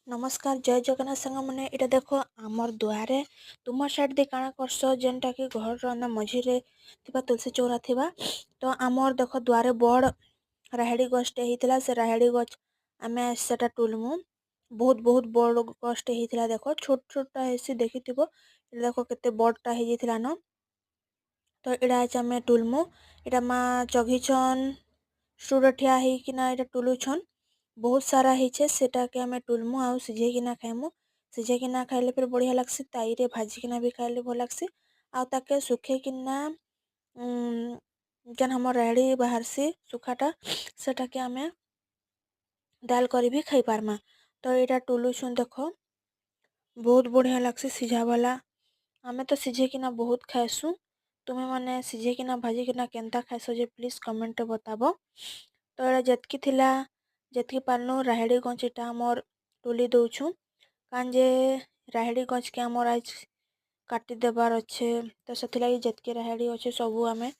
नमस्कार जय जगन्नाथ संग मैंने इटा देखो आमर दुआरे तुम साइड दे काଣା करस जेनटा कि घर रना मझीरे थिबा तुलसी चौरा थिबा तो आमर देखो दुआरे बड़ राहेड़ी गछटे हितला से राहेड़ी गछ आमे सेटा टुलमु बहुत बहुत बड़ गछटे हितला देखो छोट छोटा हेसी देखिथिबो देखो केते बड़टा हे जितला न तो इडा आज आमे टुलमु इडा मा चघिछन स्टूडियो ठिया ही कि ना इडा टुलुछन बहुत सारा हिचे सेटा के हमें टुलमु आउ सिझे किना खाइमु सिझे किना खाइले फिर बढ़िया लागसी ताई रे भाजी किना भी खाइले भल लागसी आउ ताके सुखे किना जन हम रेडी बाहरसी सुखाटा सेटा के हमें दाल करी भी खाई पारमा तो इटा टुलुछन देखो बहुत बढ़िया लागसी सिझा वाला हमें तो सिझे किना बहुत खाइसु तुम्हें माने सिझे किना भाजी किना केनता खाइसो जे प्लीज कमेंट बताबो तो एड़ा जेतकी थिला जेतकी पारनु राहेड़ी गछ इटा हमर टुली दउछु कांजे राहेड़ी गछ के हमर आज काटी देबार अच्छे तो से लगी जेतकी राहेड़ी अच्छे सबू आमे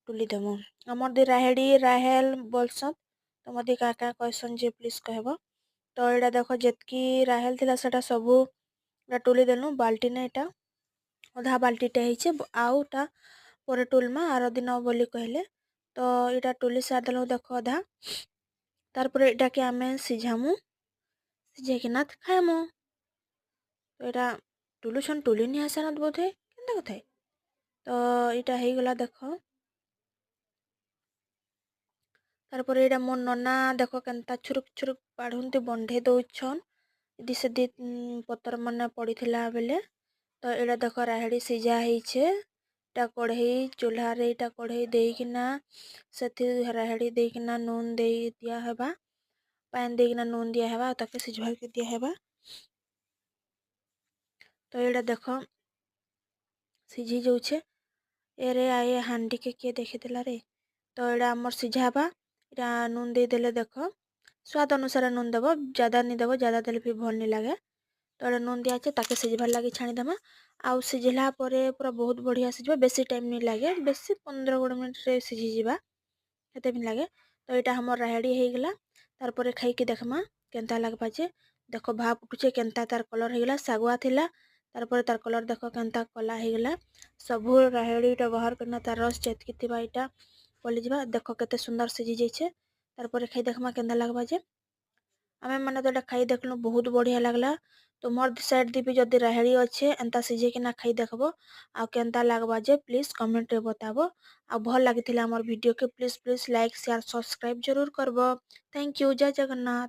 टुली देमु हमर दे राहेड़ी राहेल बोलसन तो मदी का कहसन जे प्लीज कहबो तो एड़ा देखो जेतकी राहेल थिला सेटा सबू टुली देनु बाल्टी ने इटा अधा बाल्टीटा हिचे आउटा परे टुलमा आर दिन बोली कहले तो इटा टुली सादलु देखो अधा तारपर इटा के आमे सिझामु सिझे किना खाएमु तो इटा टुलुछन टुली नि आसानत बोधे केनता कथाय तो इटा हे गला देखो तारपर इटा मोर नना देखो केनता छुरुक छुरुक पाढुंती बंढे दउछन इदी से दी पतर मन पड़ीथिला बेले तो इटा देखो राहेड़ी सिझा हिचे इटा कढ़ई चूल्हा रे इटा कढ़ई देकिना सेथि राहेड़ी देकिना नून दे दिया हेबा पान देकिना नून दिया हेबा ताके सिझवा के दिया हेबा तो एड़ा देखो सिझी जाउछे एरे आए हांडी के किए देखिथिला रे तो एड़ा हमर सिझाबा इटा नून दे देले देखो स्वाद अनुसार नून देबो ज्यादा नहीं देबो ज्यादा देले फिर भल नहीं लागे तो एड़ा नून दिया আছে ताके सिझबार लागी छाणी देमा आउ सिझला परे पूरा बहुत बढ़िया सिझबा बेसी टाइम नहीं लागे बेसी 15-20 मिनट रे सिझी जिबा एते भी लागे तो एटा हमर राहेड़ी हे गेला तार परे खाई के देखमा केनता लागबा जे देखो भाप उठुचे केनता तार कलर हे गेला सागुआ थिला तार परे तार कलर देखो केनता कला हे गेला सबु राहेड़ी टा बाहर करना तार रस जेतकी थिबा इटा पली जिबा देखो केते सुंदर सिझी जाइछे तार परे खाई देखमा केनता लागबा जे आमे माने तो एटा खाई देखलु बहुत बढ़िया लागला तो मोर साइड दी भी जदी राहेड़ी अच्छे एंता सिझे किना खाई देखबो आ केनता लागबा जे प्लीज कमेंट रे बताबो आ भल लागिथिला हमर वीडियो के please please like share subscribe जरूर करबो थैंक यू जय जगन्नाथ।